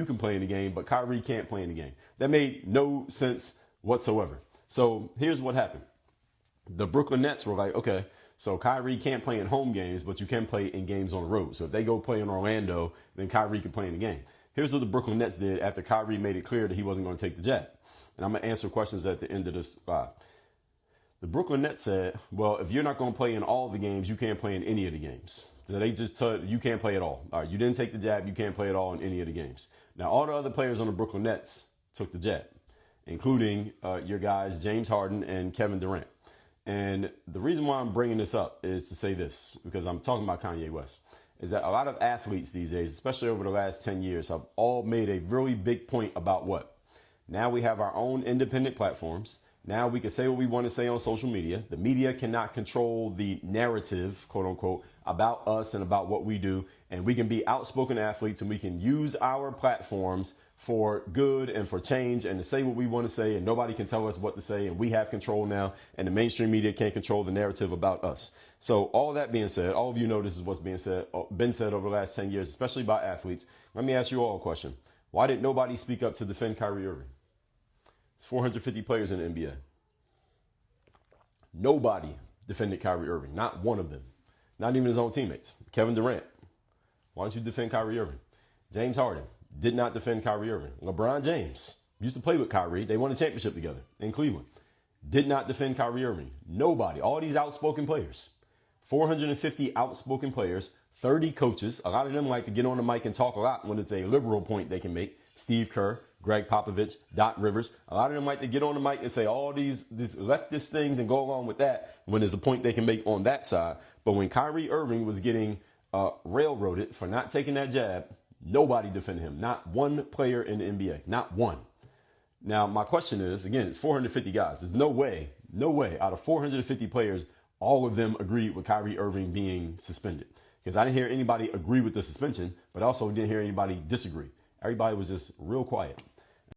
you can play in the game, but Kyrie can't play in the game. That made no sense whatsoever. So here's what happened. The Brooklyn Nets were like, okay, so Kyrie can't play in home games, but you can play in games on the road. So if they go play in Orlando, then Kyrie can play in the game. Here's what the Brooklyn Nets did after Kyrie made it clear that he wasn't going to take the jab. And I'm going to answer questions at the end of this live. The Brooklyn Nets said, well, if you're not going to play in all the games, you can't play in any of the games. So they just told you can't play at all. All right, you didn't take the jab. You can't play at all in any of the games. Now, all the other players on the Brooklyn Nets took the jab, including your guys, James Harden and Kevin Durant. And the reason why I'm bringing this up is to say this, because I'm talking about Kanye West, is that a lot of athletes these days, especially over the last 10 years, have all made a really big point about what? Now we have our own independent platforms. Now we can say what we want to say on social media. The media cannot control the narrative, quote unquote, about us and about what we do. And we can be outspoken athletes and we can use our platforms for good and for change and to say what we want to say, and nobody can tell us what to say, and we have control now, and the mainstream media can't control the narrative about us. So all that being said, all of you know this is what's been said over the last 10 years, especially by athletes. Let me ask you all a question. Why did nobody speak up to defend Kyrie Irving? There's 450 players in the NBA. Nobody defended Kyrie Irving, not one of them, not even his own teammates. Kevin Durant, why don't you defend Kyrie Irving? James Harden did not defend Kyrie Irving. LeBron James used to play with Kyrie. They won a championship together in Cleveland. Did not defend Kyrie Irving. Nobody. All these outspoken players. 450 outspoken players, 30 coaches. A lot of them like to get on the mic and talk a lot when it's a liberal point they can make. Steve Kerr, Greg Popovich, Doc Rivers. A lot of them like to get on the mic and say all these leftist things and go along with that when there's a point they can make on that side. But when Kyrie Irving was getting railroaded for not taking that jab, nobody defended him. Not one player in the NBA. Not one. Now, my question is, again, it's 450 guys. There's no way out of 450 players, all of them agreed with Kyrie Irving being suspended. Because I didn't hear anybody agree with the suspension, but I also didn't hear anybody disagree. Everybody was just real quiet.